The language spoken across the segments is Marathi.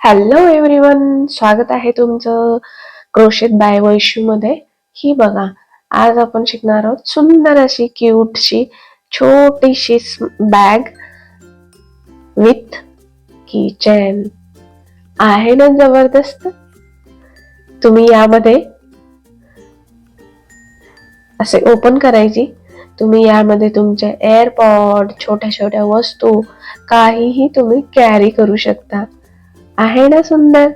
हॅलो एव्हरीवन, स्वागत आहे तुमचं क्रोशेट बाय वैशू मध्ये. ही बघा, आज आपण शिकणार आहोत सुंदर अशी क्यूटशी छोटीशी बॅग विथ कीचेन. आहे ना जबरदस्त. तुम्ही यामध्ये असे ओपन करायची. तुम्ही यामध्ये तुमचे एअरपॉड, छोट्या छोट्या वस्तू काहीही तुम्ही कॅरी करू शकता. आहे ना सुंदर.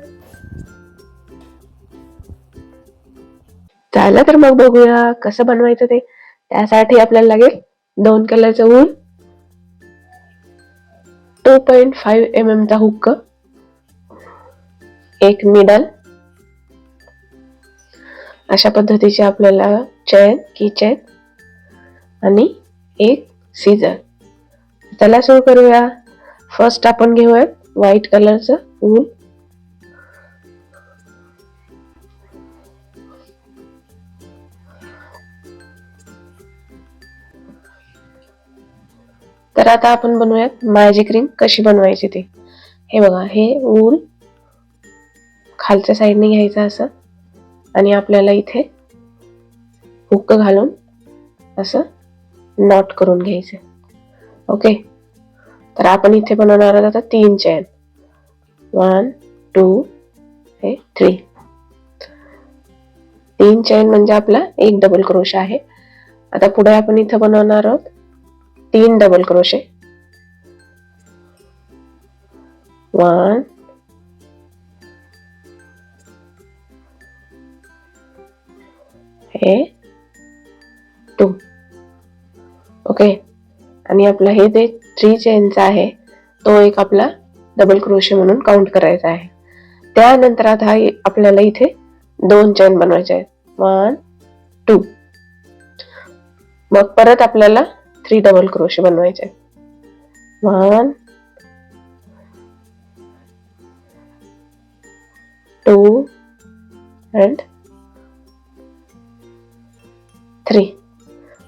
चला तर मग बघूया कसं बनवायचं ते. त्यासाठी आपल्याला लागेल 2 कलरचं वूल, 2.5 mm चा हुक, एक निडल, अशा पद्धतीचे आपल्याला कीचेन आणि एक सीझर. चला सुरू करूया. फर्स्ट आपण घेऊया व्हाईट कलरचं वूल. तर आता आपण बनवूयात मॅजिक रिंग कशी बनवायची ते. हे बघा, हे वूल खालच्या साईडने घ्यायचं असं आणि आपल्याला इथे हुक घालून असं नॉट करून घ्यायचं. ओके, तर आपण इथे बनवणार आहोत आता 3 चेन. 1 2 3. 3 चेन म्हणजे आपला एक डबल क्रोशे आहे. आता पुढे आपण इथे बनवणार आहोत 3 डबल क्रोशे. 1 2. ओके, आणि आपला हे जे 3 चेनचा आहे तो एक आपला डबल क्रोशे म्हणून काउंट करायचा आहे. त्यानंतर आता आपल्याला इथे 2 चेन बनवायचे आहेत. 1 2. मग परत आपल्याला 3 डबल क्रोशे बनवायचे आहेत. 1 2 and 3.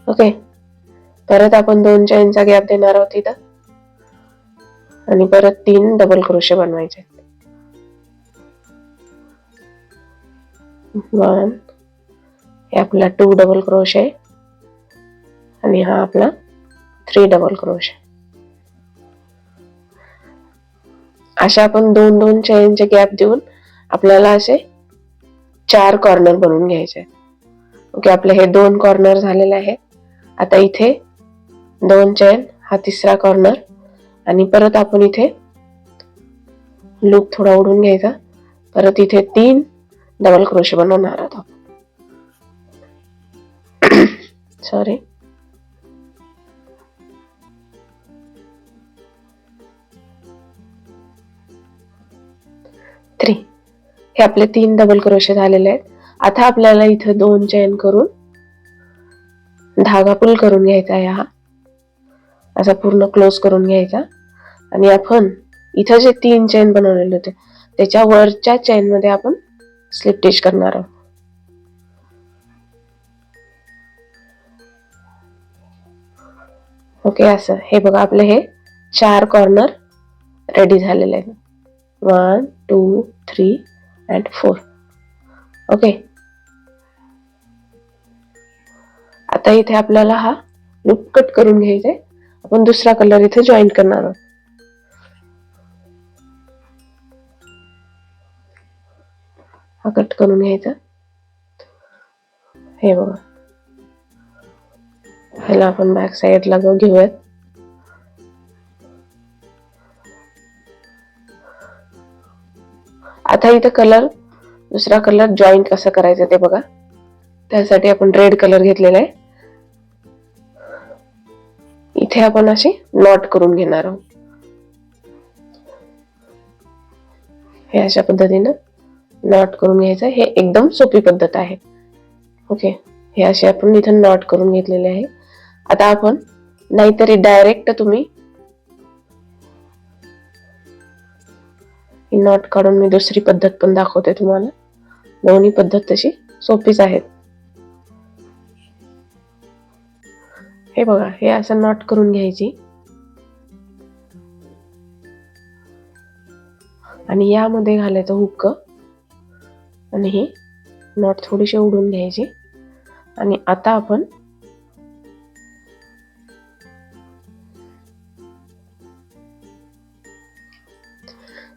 ओके, परत आपण 2 चेनचा गॅप देणार आहोत इथं आणि परत 3 डबल क्रोशे बनवायचे. 1, हे आपला 2 डबल क्रोशे आणि हा आपला 3 डबल क्रोशे. अशा आपण 2-2 चेनचे गॅप देऊन आपल्याला असे 4 कॉर्नर बनवून घ्यायचे. ओके, आपले हे 2 कॉर्नर झालेले आहे. आता इथे 2 चेन, हा तिसरा कॉर्नर आणि परत आपण इथे लूप थोडा ओढून घ्यायचा. परत इथे 3 डबल क्रोशे बनवणार आहोत. सॉरी, हे आपले 3 डबल क्रोशे झालेले आहेत. आता आपल्याला इथे 2 चेन करून धागा पुल करून घ्यायचा आहे. हा असा पूर्ण क्लोज करून घ्यायचा आणि आपण इथं जे 3 चेन बनवलेले होते त्याच्या वरच्या चेन मध्ये आपण स्लिप स्टिच करणार आहोत. ओके, असं हे बघा, आपले हे 4 कॉर्नर रेडी झालेले आहेत. 1 2 3 and 4. ओके, आता इथे आपल्याला हा लूप कट करून घ्यायचा आहे. आपण दुसरा कलर इथे जॉईन करणार आहोत. हा कट करून घ्यायचा. हे बघा, ह्याला आपण बॅक साईडला घेऊयात. आता इथे दुसरा कलर जॉईन कसं करायचं ते बघा. त्यासाठी आपण रेड कलर घेतलेला आहे. इथे आपण अशी नॉट करून घेणार आहोत. हे अशा पद्धतीनं नॉट करून घ्यायचं. हे एकदम सोपी पद्धत आहे. ओके, हे असे आपण इथे नॉट करून घेतलेले आहे. आता आपण नाहीतरी डायरेक्ट तुम्ही नॉट काढून मी दुसरी पद्धत पण दाखवते तुम्हाला. दोन्ही पद्धत तशी सोपीच आहेत. हे बघा, हे असं नॉट करून घ्यायची आणि यामध्ये घालायचं हुक आणि ही नॉट थोडीशी उडून घ्यायची. आणि आता आपण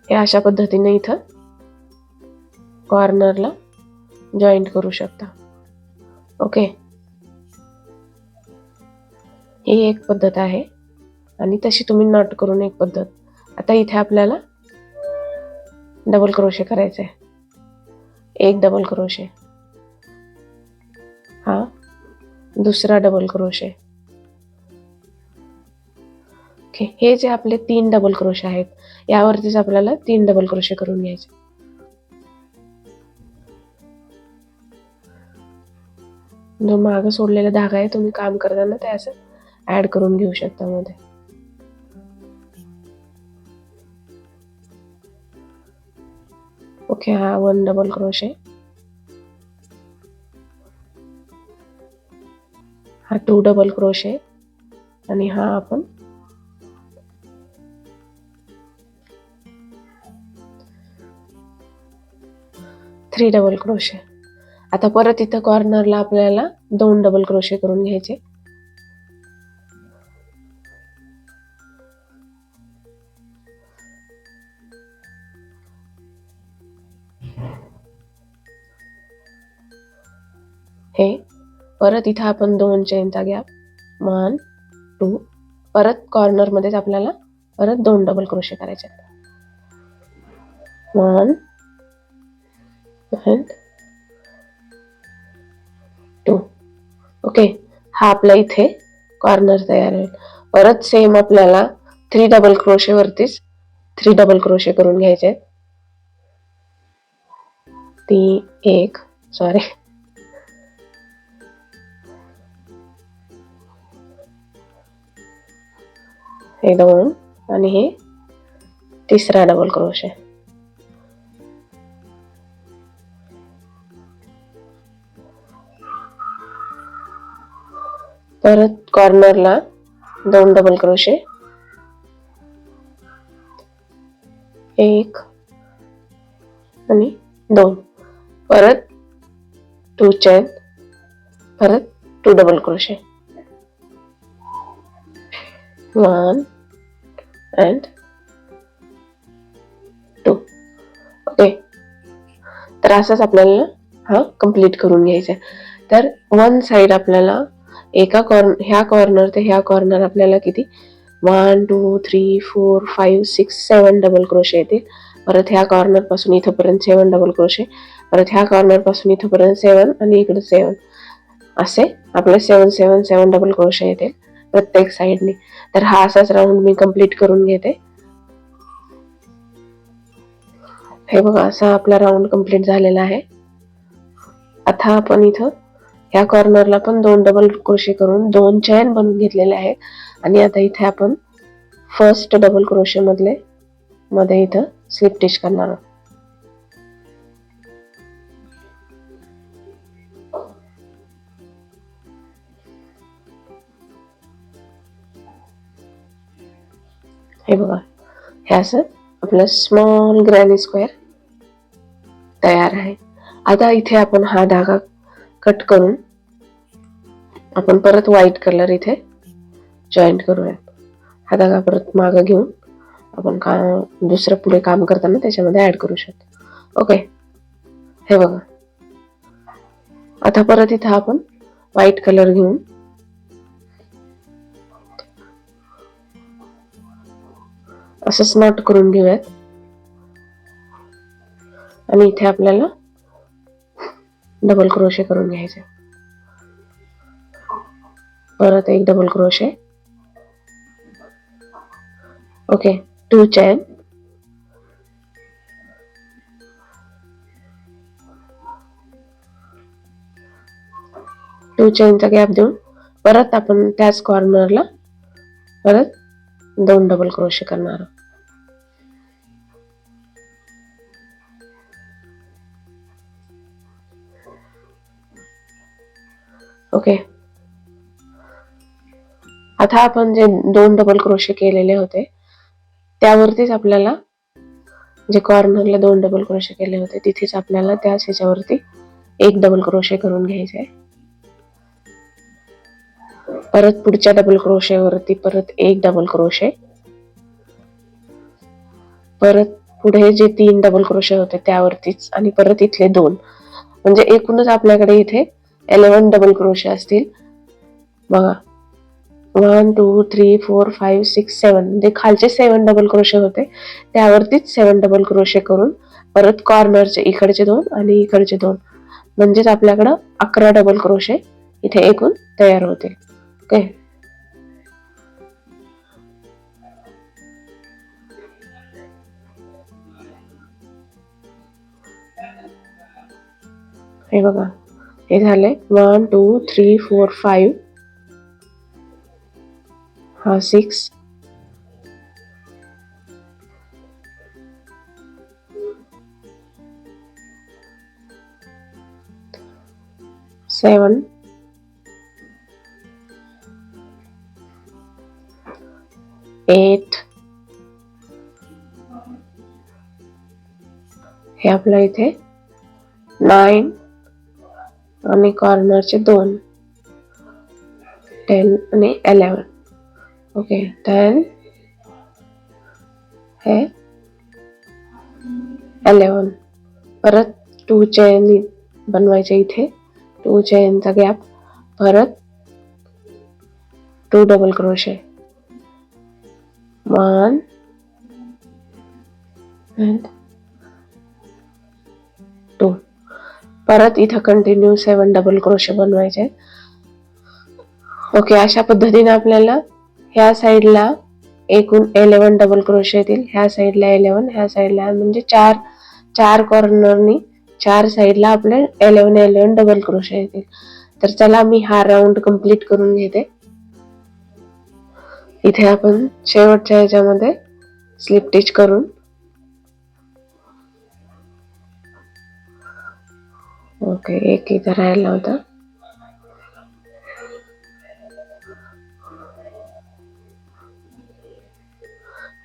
हे अशा पद्धतीने इथं कॉर्नरला जॉईंट करू शकता. ओके, ही एक पद्धत आहे आणि तशी तुम्ही नॉट करून एक पद्धत. आता इथे आपल्याला डबल क्रोशे करायचे. एक डबल क्रोशे, हा दुसरा डबल क्रोशे. ओके, हे जे आपले 3 डबल क्रोशे आहेत यावरतीच आपल्याला 3 डबल क्रोशे करून घ्यायचे. जो मागे सोडलेला धागा आहे तुम्ही काम करताना ते असं ऍड करून घेऊ शकता मध्ये. ओके, हा 1 डबल क्रोशे, हा 2 डबल क्रोशे आणि हा आपण 3 डबल क्रोशे. आता परत इथं कॉर्नरला आपल्याला 2 डबल क्रोशे करून घ्यायचे. हे परत इथं आपण 2 चेनचा गॅप, 1 2, परत कॉर्नर मध्येच आपल्याला परत 2 डबल क्रोशे करायचे. 1 and 2. ओके, हा आपला इथे कॉर्नर तयार होईल. परत सेम आपल्याला 3 डबल क्रोशे वरतीच 3 डबल क्रोशे करून घ्यायचे. हे 2 आणि हे तिसरा डबल क्रोशे. परत कॉर्नरला 2 डबल क्रोशे, 1 आणि 2, परत 2 चेन, परत 2 डबल क्रोशे, 1 and 2. ओके, तर असंच आपल्याला हा कंप्लीट करून घ्यायचा. तर वन साइड आपल्याला ह्या कॉर्नर ते ह्या कॉर्नर आपल्याला किती 1 2 3 4 5 6 7 डबल क्रोशे येतील. परत ह्या कॉर्नर पासून इथपर्यंत 7 डबल क्रोशे, परत ह्या कॉर्नर पासून इथपर्यंत 7 आणि इकडे 7, असे आपले 7 7 7 डबल क्रोशे येतील प्रत्येक साइडने. तर हा असाच राऊंड मी कंप्लीट करून घेते. हे बघा, असा आपला राऊंड कंप्लीट झालेला आहे. आता आपण इथं ह्या कॉर्नरला पण 2 डबल क्रोशे करून 2 चैन बनवून घेतलेले आहेत. आणि आता इथे आपण फर्स्ट डबल क्रोशे मध्ये इथं स्लिप स्टिच करणार आहोत. हे बघा, हे असं आपलं स्मॉल ग्रॅनी स्क्वेअर तयार आहे. आता इथे आपण हा धागा कट करून आपण परत व्हाईट कलर इथे जॉईंट करूया. हा धागा परत मागे घेऊन आपण दुसरं पुढे काम करताना त्याच्यामध्ये ऍड करू शकतो. ओके, हे बघा, आता परत इथं आपण व्हाईट कलर घेऊन असंच नॉट करून घेऊयात. आणि इथे आपल्याला डबल क्रोशे करून घ्यायचे. परत एक डबल क्रोशे, ओके, 2 चैन, चा गॅप देऊन परत आपण त्याच कॉर्नरला परत 2 डबल क्रोशे करणार आहोत. ओके, आता आपण जे 2 डबल क्रोशे केलेले होते त्यावरतीच आपल्याला जे कॉर्नरला 2 डबल क्रोशे केले होते तिथेच आपल्याला त्याच ह्याच्यावरती एक डबल क्रोशे करून घ्यायचे आहे. परत पुढच्या डबल क्रोशेवरती परत एक डबल क्रोशे, परत पुढे जे 3 डबल क्रोशे होते त्यावरतीच, आणि परत इथले 2, म्हणजे एकूणच आपल्याकडे इथे 11 डबल क्रोशे असतील. बघा 1 2 3 4 5 6 7, जे खालचे 7 डबल क्रोशे होते त्यावरतीच 7 डबल क्रोशे करून परत कॉर्नरचे इकडचे 2 आणि इकडचे 2, म्हणजेच आपल्याकडं 11 डबल क्रोशे इथे एकूण तयार होतील. ओके, हे बघा हे झाले 1 2 3 4 5, हा 6, 7, 8, हे आपल्या इथे 9 आणि कॉर्नरचे 2, 10 आणि 11. ओके, 10 हे 11, परत 2 चेन बनवायचे इथे, 2 चेनचा गॅप, परत 2 डबल क्रोशे, 1 and 2, परत इथं कंटिन्यू 7 डबल क्रोशे बनवायचे. ओके, अशा पद्धतीने आपल्याला ह्या साईडला एकूण 11 डबल क्रोशे येतील, ह्या साईडला 11, ह्या साईडला, म्हणजे चार कॉर्नरनी 4 साईडला आपले 11 डबल क्रोशे येतील. तर चला मी हा राऊंड कंप्लीट करून घेते. इथे आपण शेवटच्या ह्याच्यामध्ये स्लिप स्टिच करून, ओके, एक इथं राहिला होता,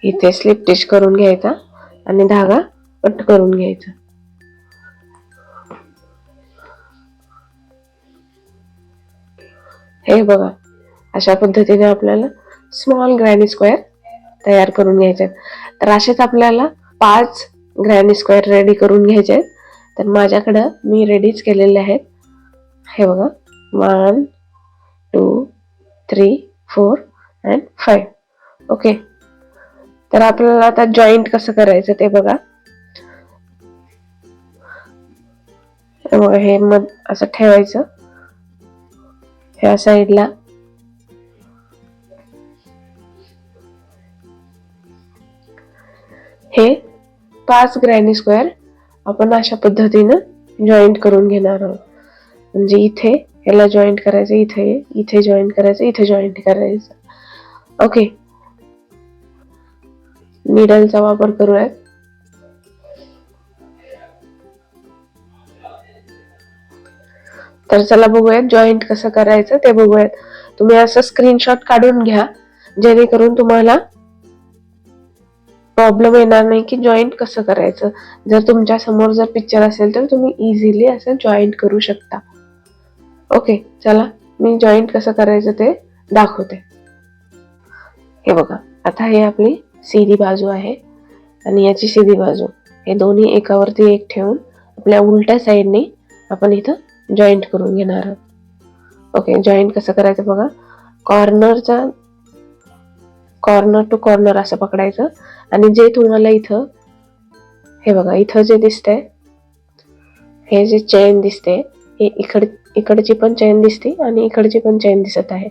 इथे स्लिप स्टिच करून घ्यायचा आणि धागा कट करून घ्यायचा. हे बघा अशा पद्धतीने आपल्याला स्मॉल ग्रॅनी स्क्वेअर तयार करून घ्यायचे. तर असेच आपल्याला 5 ग्रॅनी स्क्वेअर रेडी करून घ्यायचे. तर माझ्याकडं मी रेडीच केलेले आहेत. हे बघा 1 2 3 4 and 5. ओके, तर आपल्याला आता जॉईंट कसं करायचं ते बघा. हे मग असं ठेवायचं ह्या साईडला, हे 5 ग्रॅनी स्क्वेअर आपण अशा पद्धतीनं जॉईंट करून घेणार आहोत. म्हणजे इथे याला जॉईंट करायचं, इथे जॉईंट करायचं, इथे जॉईंट करायचं. ओके, निडलचा वापर करूयात. तर चला बघूयात जॉईंट कसं करायचं ते बघूयात. तुम्ही असं स्क्रीनशॉट काढून घ्या जेणेकरून तुम्हाला प्रॉब्लेम येणार नाही की जॉईंट कसं करायचं. जर तुमच्या समोर जर पिक्चर असेल तर तुम्ही इझिली असं जॉईंट करू शकता. ओके, चला मी जॉईंट कसं करायचं ते दाखवते. हे बघा, आता हे आपली सीधी बाजू आहे आणि याची सीधी बाजू, हे दोन्ही एकावरती एक ठेवून आपल्या उलट्या साईडने आपण इथं जॉईंट करून घेणार आहोत. ओके, जॉईंट कसं करायचं बघा. कॉर्नर टू कॉर्नर असं पकडायचं आणि जे तुम्हाला इथं, हे बघा इथं जे दिसतंय, हे जे चेन दिसते, हे इकडची पण चेन दिसते आणि इकडची पण चेन दिसत आहे.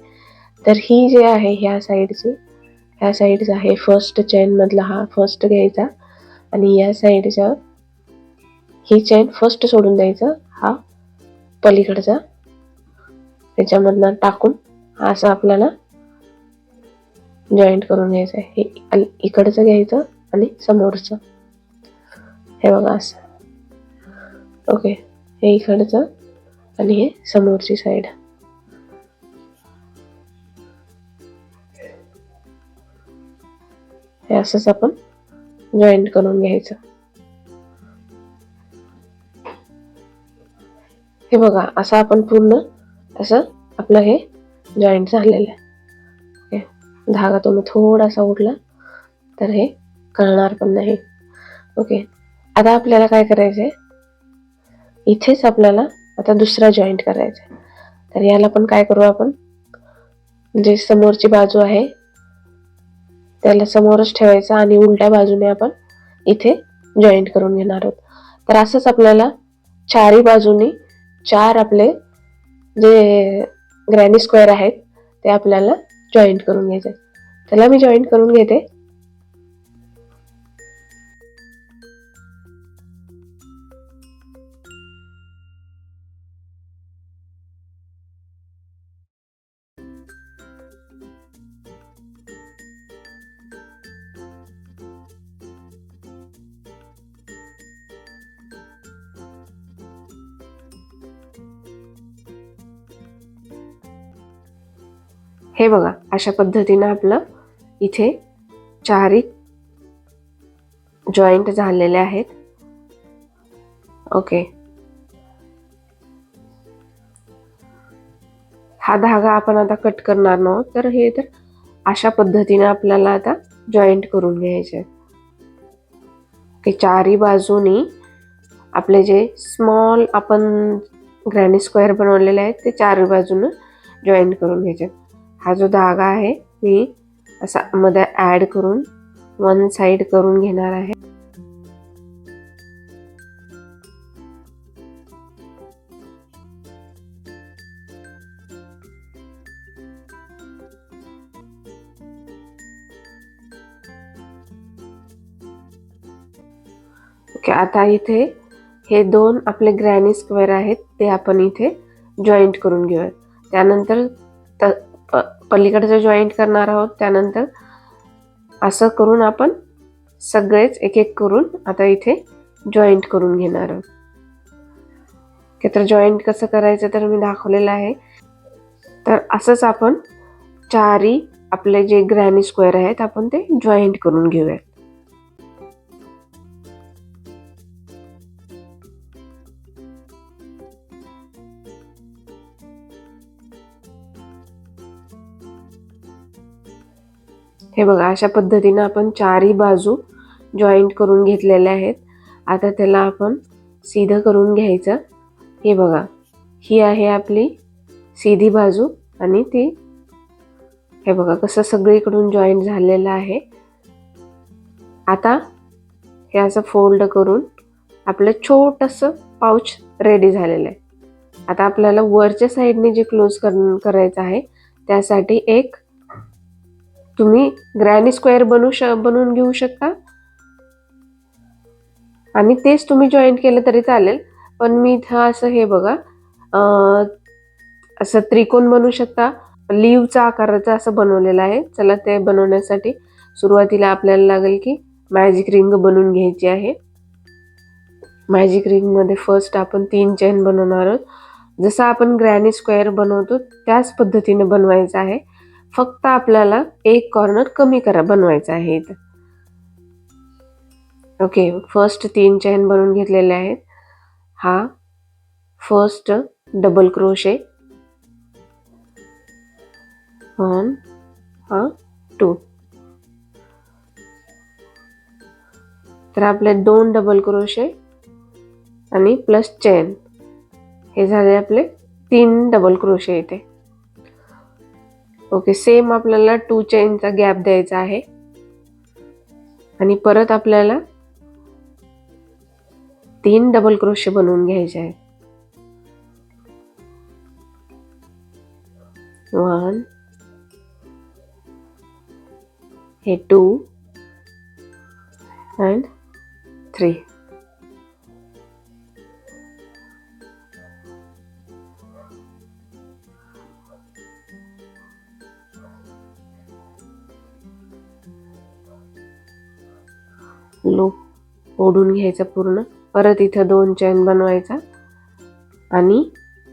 तर ही जे आहे ह्या साईडचा हे फर्स्ट चेन मधला हा फर्स्ट घ्यायचा आणि या साईडच्या ही चेन फर्स्ट सोडून द्यायचं, हा पलीकडचा त्याच्यामधनं टाकून असं आपल्याला जॉईंट करून घ्यायचं आहे. हे इकडचं घ्यायचं आणि समोरचं, हे बघा असं. ओके, हे इकडचं आणि हे समोरची साईड. हे असंच आपण जॉईंट करून घ्यायचं. हे बघा, असं आपण पूर्ण असं आपलं हे जॉईंट झालेलं आहे. धागा तुम्ही थोडासा उडला तर हे कळणार पण नाही. ओके, आता आपल्याला काय करायचंय, इथेच आपल्याला आता दुसरा जॉईंट करायचा आहे. तर याला पण काय करू आपण, जे समोरची बाजू आहे त्याला समोरच ठेवायचं आणि उलट्या बाजूने आपण इथे जॉईंट करून घेणार आहोत. तर असंच आपल्याला चारही बाजूनी 4 आपले जे ग्रॅनी स्क्वेअर आहेत ते आपल्याला जॉईंट करून घ्यायचे. त्याला मी जॉईंट करून घेते. हे बघा, अशा पद्धतीनं आपलं इथे 4ही जॉईंट झालेले आहेत. ओके, हा धागा आपण आता कट करणार आहोत. तर हे तर अशा पद्धतीने आपल्याला आता जॉईंट करून घ्यायचे. की 4ही बाजूनी आपले जे स्मॉल आपण ग्रॅनी स्क्वेअर बनवलेले आहेत ते 4ही बाजूनं जॉईंट करून घ्यायचे. हा जो धागा आहे मी असा मध्ये ऍड करून वन साइड करून घेणार आहे. ओके, आता इथे हे 2 आपले ग्रॅनी स्क्वेअर आहेत ते आपण इथे जॉईंट करून घेऊयात. त्यानंतर पलीकडचं जॉईंट करणार आहोत. त्यानंतर असं करून आपण सगळेच एक एक करून आता इथे जॉईंट करून घेणार आहोत. तर जॉईंट कसं करायचं तर मी दाखवलेलं आहे. तर असंच आपण 4ही आपले जे ग्रॅनी स्क्वेअर आहेत आपण ते जॉईंट करून घेऊयात. हे बघा, अशा पद्धतीने आपण 4ही बाजू जॉईंट करून घेतलेल्या आहेत. आता त्याला आपण सीधं करून घ्यायचं. हे बघा, ही आहे आपली सीधी बाजू आणि ती हे बघा कसं सगळीकडून जॉईंट झालेलं आहे. आता हे असं फोल्ड करून आपलं छोटंसं पाऊच रेडी झालेलं आहे. आता आपल्याला वरच्या साईडने जे क्लोज करायचं आहे त्यासाठी एक तुम्ही ग्रॅनी स्क्वेअर बनवून घेऊ शकता आणि तेच तुम्ही जॉईंट केलं तरी चालेल. पण मी इथं असं हे बघा असं त्रिकोण बनवू शकता, लीवचा आकाराचा असं बनवलेलं आहे. चला, ते बनवण्यासाठी सुरुवातीला आपल्याला लागेल की मॅजिक रिंग बनवून घ्यायची आहे. मॅजिक रिंग मध्ये फर्स्ट आपण 3 चेन बनवणार आहोत. जसं आपण ग्रॅनी स्क्वेअर बनवतो त्याच पद्धतीने बनवायचं आहे. फक्त आपल्याला एक कॉर्नर कमी बनवायचा आहे इथं. ओके, फर्स्ट 3 चेन बनवून घेतलेले आहेत. हा फर्स्ट डबल क्रोशे 1, हा 2. तर आपले 2 डबल क्रोशे आणि प्लस चेन हे झाले आपले 3 डबल क्रोशे इथे. ओके, सेम आपल्याला 2 चेनचा गॅप द्यायचा आहे आणि परत आपल्याला 3 डबल क्रोशे बनवून घ्यायचे आहे. 1, हे 2 and 3. लूप ओढून घ्यायचा पूर्ण. परत इथं 2 चेन बनवायचा आणि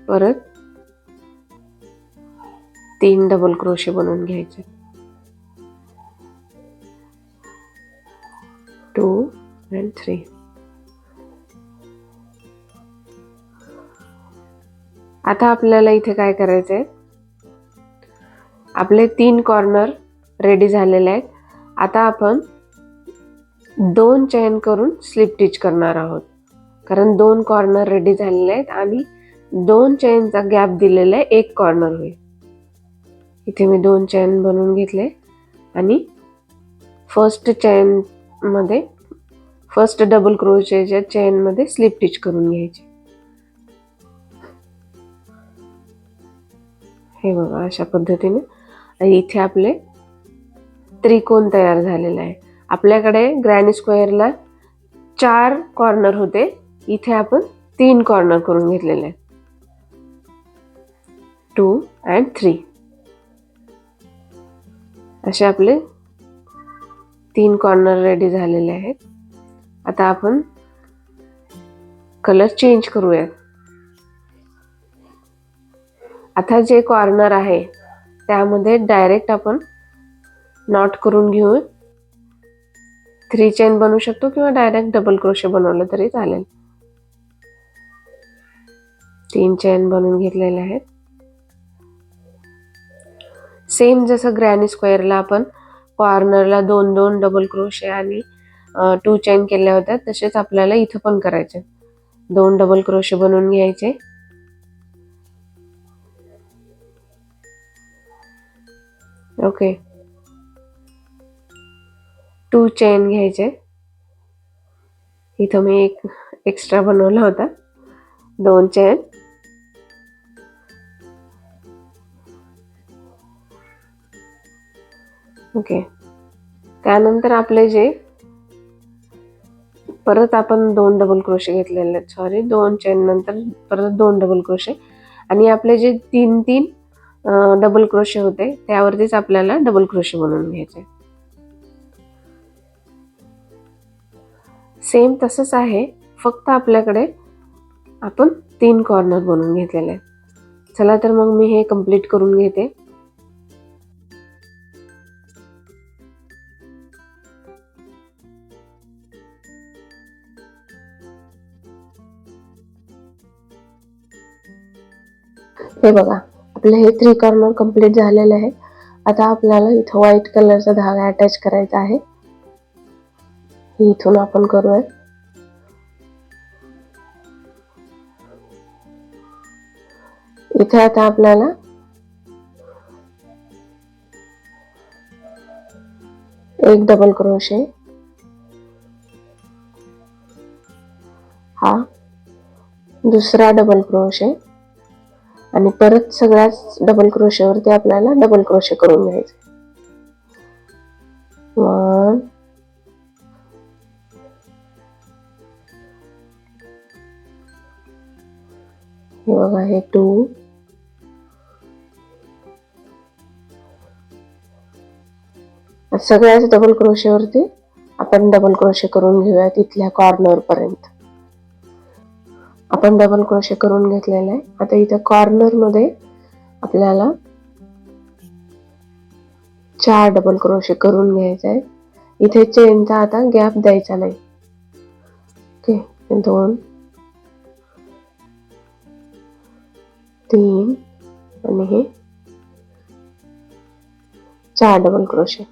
परत 3 डबल क्रोशे बनवून घ्यायचे. 2 and 3. आता आपल्याला इथे काय करायचंय, आपले 3 कॉर्नर रेडी झालेले आहेत. आता आपण 2 चेन करून स्लिप स्टिच करणार आहोत, कारण 2 कॉर्नर रेडी झालेले आहेत आणि 2 चेनचा गॅप दिलेला आहे, 1 कॉर्नर होईल. इथे मी 2 चेन बनवून घेतले आणि फर्स्ट डबल क्रोशेच्या चेन मध्ये स्लिप स्टिच करून घ्यायची. हे बघा अशा पद्धतीने. आणि इथे आपले त्रिकोण तयार झालेला आहे. आपल्याकडे ग्रॅनी स्क्वेअरला 4 कॉर्नर होते, इथे आपण 3 कॉर्नर करून घेतलेले आहेत, 2 and 3. असे आपले 3 कॉर्नर रेडी झालेले आहेत. आता आपण कलर चेंज करूयात. आता जे कॉर्नर आहे त्यामध्ये डायरेक्ट आपण नॉट करून घेऊ. 3 चेन बनवू शकतो किंवा डायरेक्ट डबल क्रोशे बनवलं तरी चालेल. 3 चेन बनवून घेतलेले आहेत. सेम जसं ग्रॅनी स्क्वेअरला आपण कॉर्नरला 2 डबल क्रोशे आणि 2 चेन केल्या होत्या, तसेच आपल्याला इथं पण करायचे. 2 डबल क्रोशे बनवून घ्यायचे. ओके, 2 चेन घ्यायचे. इथं मी एक एक्स्ट्रा बनवला होता, 2 चेन. ओके, त्यानंतर आपले जे परत आपण 2 डबल क्रोशे घेतलेले आहेत, 2 चेन नंतर परत 2 डबल क्रोशे आणि आपले जे 3 डबल क्रोशे होते त्यावरतीच आपल्याला डबल क्रोशे बनवून घ्यायचे. सेम तसंच आहे, फक्त आपल्याकडे आपण 3 कॉर्नर बनवून घेतलेले आहेत. चला तर मग मी हे कंप्लीट करून घेते. हे बघा आपले हे 3 कॉर्नर कंप्लीट झालेले आहे. आता आपल्याला इथं व्हाईट कलरचा धागा अटॅच करायचा आहे. इथून आपण करूया. इथे आता आपल्याला एक डबल क्रोशे, हा दुसरा डबल क्रोशे आणि परत सगळ्याच डबल क्रोशे वरती आपल्याला डबल क्रोशे करून घ्यायचे. 1 हे बघा, हे 2 सगळ्याच डबल क्रोशे वरती आपण डबल क्रोशे करून घेऊया. तिथल्या कॉर्नर पर्यंत आपण डबल क्रोशे करून घेतलेले आहे. आता इथे कॉर्नर मध्ये आपल्याला 4 डबल क्रोशे करून घ्यायचे आहे. इथे चेनचा आता गॅप द्यायचा नाही. ओके, 2 3 आणि हे 4 डबल क्रोशे.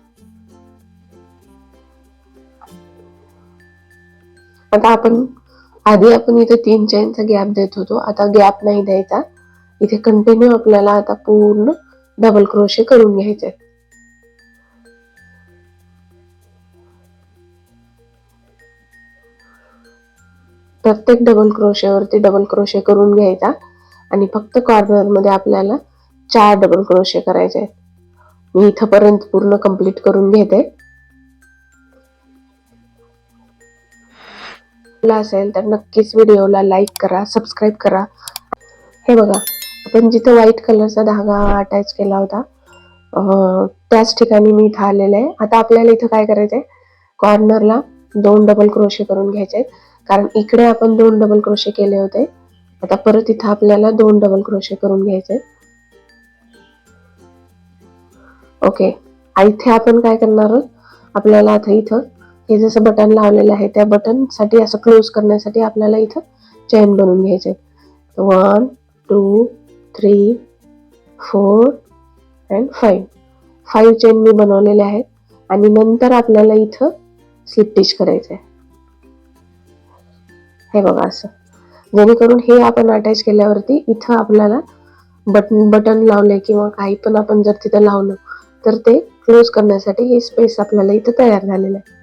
आता आपण आधी आपण इथे 3 चेनचा गॅप देत होतो, आता गॅप नाही द्यायचा. इथे कंटिन्यू आपल्याला आता पूर्ण डबल क्रोशे करून घ्यायचे. प्रत्येक डबल क्रोशेवरती डबल क्रोशे करून घ्यायचा आणि फक्त कॉर्नर मध्ये आपल्याला 4 डबल क्रोशे करायचे. मी इथपर्यंत पूर्ण कंप्लीट करून घेते. असेल तर नक्कीच व्हिडिओला लाईक करा, सबस्क्राईब करा. हे बघा आपण जिथे व्हाईट कलरचा धागा अटॅच केला होता त्याच ठिकाणी मी इथं आलेले आहे. आता आपल्याला इथं काय करायचंय, कॉर्नरला 2 डबल क्रोशे करून घ्यायचे, कारण इकडे आपण 2 डबल क्रोशे केले होते. आता परत इथं आपल्याला 2 डबल क्रोशे करून घ्यायचे. ओके, इथे आपण काय करणार आहोत, आपल्याला आता इथं हे जसं बटन लावलेलं आहे त्या बटन साठी असं क्लोज करण्यासाठी आपल्याला इथं चेन बनवून घ्यायचे. 1 2 3 4 अँड 5 चेन मी बनवलेले आहेत. आणि नंतर आपल्याला इथं स्लिप स्टिच करायचं आहे. हे बघा असं, जेणेकरून हे आपण अटॅच केल्यावरती इथं आपल्याला बटन लावले किंवा काही पण आपण जर तिथं लावलं तर ते क्लोज करण्यासाठी हे स्पेस आपल्याला इथं तयार झालेलं आहे.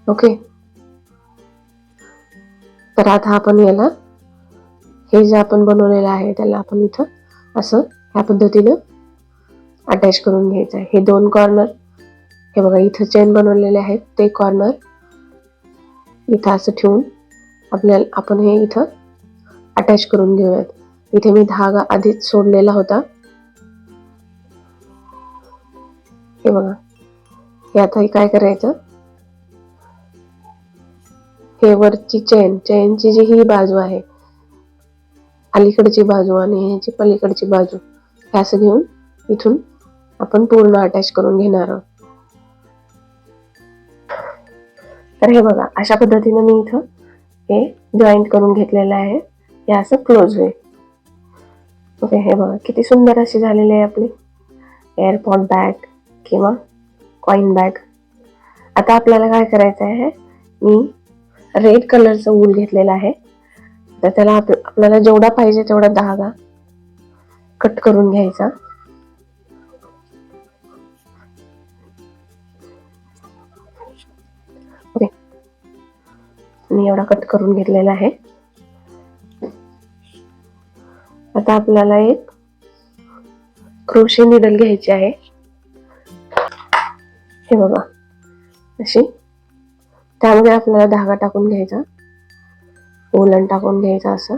ओके, तर आता आपण याला, हे जे आपण बनवलेलं आहे त्याला आपण इथं असं ह्या पद्धतीनं अटॅच करून घ्यायचं आहे. हे 2 कॉर्नर, हे बघा इथं चेन बनवलेले आहेत, ते कॉर्नर इथं असं ठेवून आपण हे इथं अटॅच करून घेऊयात. इथे मी धागा आधीच सोडलेला होता. हे बघा, हे आता काय करायचं, हे वरची चेनची जी ही बाजू आहे, अलीकडची बाजू आणि ह्याची पलीकडची बाजू, हे असं घेऊन इथून आपण पूर्ण अटॅच करून घेणार आहोत. तर हे बघा अशा पद्धतीने मी इथं हे जॉईंट करून घेतलेलं आहे. हे असं क्लोज होईल. ओके, हे बघा किती सुंदर अशी झालेली आहे आपली एअरपॉड बॅग किंवा कॉइन बॅग. आता आपल्याला काय करायचं आहे, मी रेड कलरचं वूल घेतलेलं आहे. तर त्याला आपल्याला जेवढा पाहिजे तेवढा धागा कट करून घ्यायचा. ओके, मी एवढा कट करून घेतलेला आहे. आता आपल्याला एक क्रोशे निडल घ्यायची आहे. हे बघा अशी, त्यामध्ये आपल्याला धागा टाकून घ्यायचा, वूलन टाकून घ्यायचा असं.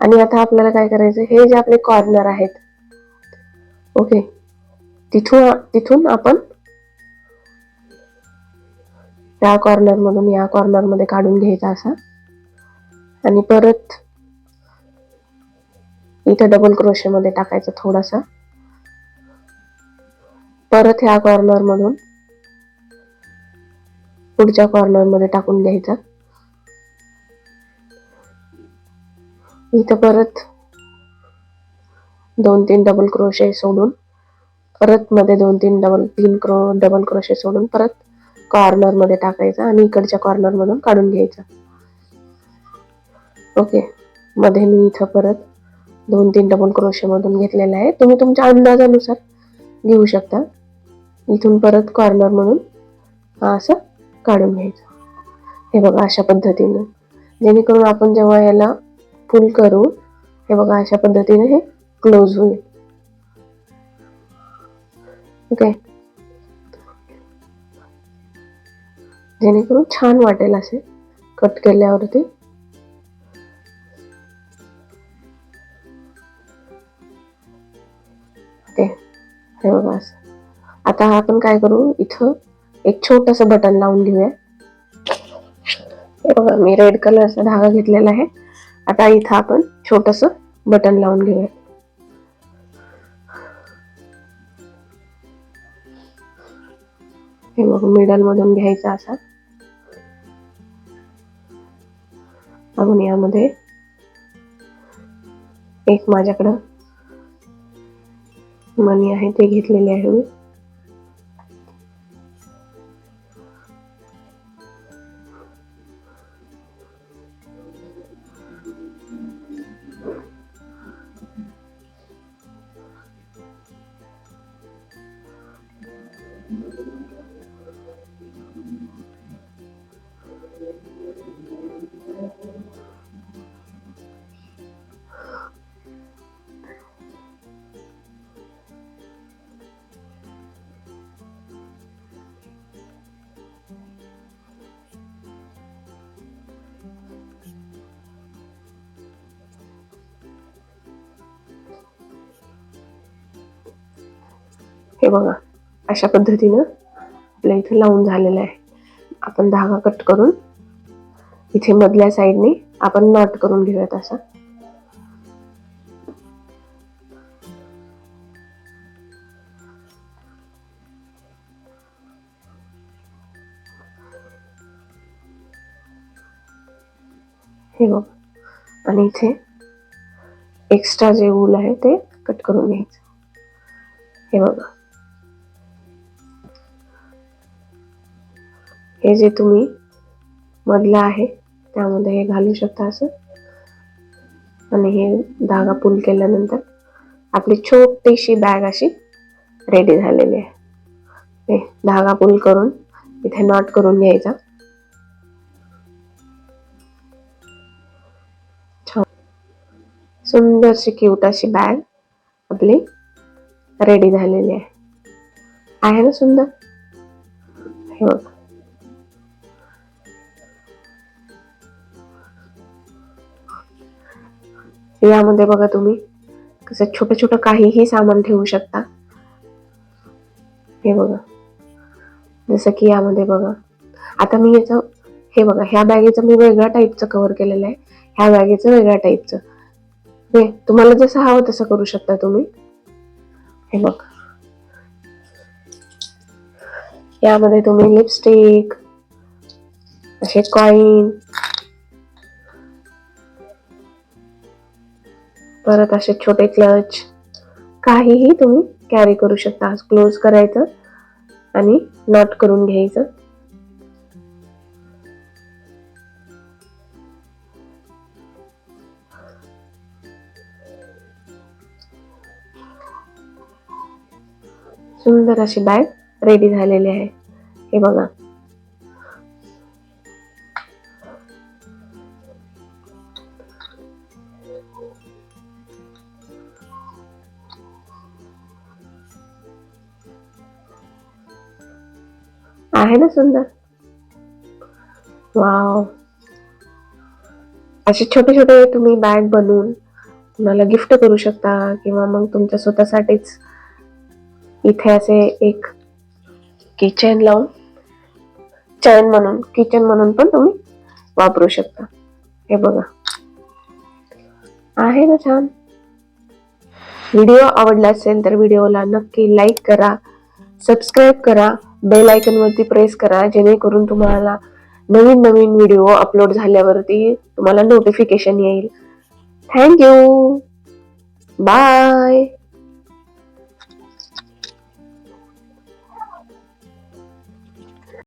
आणि आता आपल्याला काय करायचं, हे जे आपले कॉर्नर आहेत, ओके, तिथून आपण त्या कॉर्नर मधून या कॉर्नर मध्ये काढून घ्यायचा असा. आणि परत इथं डबल क्रोशे मध्ये टाकायचं थोडासा. परत ह्या कॉर्नर मधून पुढच्या कॉर्नर मध्ये टाकून घ्यायचा. इथं परत 2-3 डबल क्रोशे सोडून परत मध्ये 2-3 डबल क्रोशे सोडून परत कॉर्नर मध्ये टाकायचा आणि इकडच्या कॉर्नर मधून काढून घ्यायचा. ओके, मध्ये मी इथं परत 2-3 डबल क्रोशे मधून घेतलेला आहे. तुम्ही तुमच्या अंदाजानुसार घेऊ शकता. इथून परत कॉर्नर मधून असं काढून घ्यायचं. हे बघा अशा पद्धतीनं, जेणेकरून आपण जेव्हा याला फुल करू, हे बघा अशा पद्धतीने हे क्लोज होईल. ओके, जेणेकरून छान वाटेल असे कट केल्यावरती. ओके, हे बघा असं. आता आपण काय करू, इथं एक छोटस बटन लावून घेऊया. हे बघा मी रेड कलरचा धागा घेतलेला आहे. आता इथं आपण छोटस बटन लावून घेऊया. हे बघ मिडल मधून घ्यायचा असा. आपण यामध्ये एक माझ्याकडं मनी आहे ते घेतलेले आहे मी. हे बघा अशा पद्धतीनं आपल्या इथे लावून झालेलं आहे. आपण धागा कट करून इथे मधल्या साईडने आपण नॉट करून घेऊयात असा. हे बघ, आणि इथे एक्स्ट्रा जे ऊल आहे ते कट करून घ्यायचं. हे बघा, हे जे तुम्ही मधलं आहे त्यामध्ये हे घालू शकता असं. आणि हे धागा पुल केल्यानंतर आपली छोटीशी बॅग अशी रेडी झालेली आहे. हे धागा पुल करून इथे नॉट करून घ्यायचा. छान सुंदरशी क्यूट अशी बॅग आपली रेडी झालेली आहे ना सुंदर. हे बघा, यामध्ये बघा तुम्ही कसं छोटं छोटं काहीही सामान ठेवू शकता. हे बघा, जसं की यामध्ये बघा, आता मी याचं हे बघा, ह्या बॅगेचं मी वेगळ्या टाईपचं कव्हर केलेलं आहे, ह्या बॅगेचं वेगळ्या टाईपचं. हे तुम्हाला जसं हवं तसं करू शकता तुम्ही. हे बघा, यामध्ये तुम्ही लिपस्टिक, असे कॉइन, परत असे छोटे क्लच, काहीही तुम्ही कॅरी करू शकता. क्लोज करायचं आणि नॉट करून घ्यायचं. सुंदर अशी बॅग रेडी झालेली आहे. हे बघा, आहे ना सुंदर. वाव, असे छोटे छोटे तुम्ही बॅग बनवून तुम्हाला गिफ्ट करू शकता, किंवा मग तुमच्या स्वतःसाठीच इथे असे एक किचन लावून किचन म्हणून पण तुम्ही वापरू शकता. हे बघा, आहे ना छान. व्हिडिओ आवडला असेल तर व्हिडिओला नक्की लाईक करा, सबस्क्राईब करा, बेल आयकॉन वरती प्रेस करा, जेणेकरून तुम्हाला नवीन नवीन व्हिडिओ अपलोड झाल्यावरती तुम्हाला नोटिफिकेशन येईल. Thank you, bye.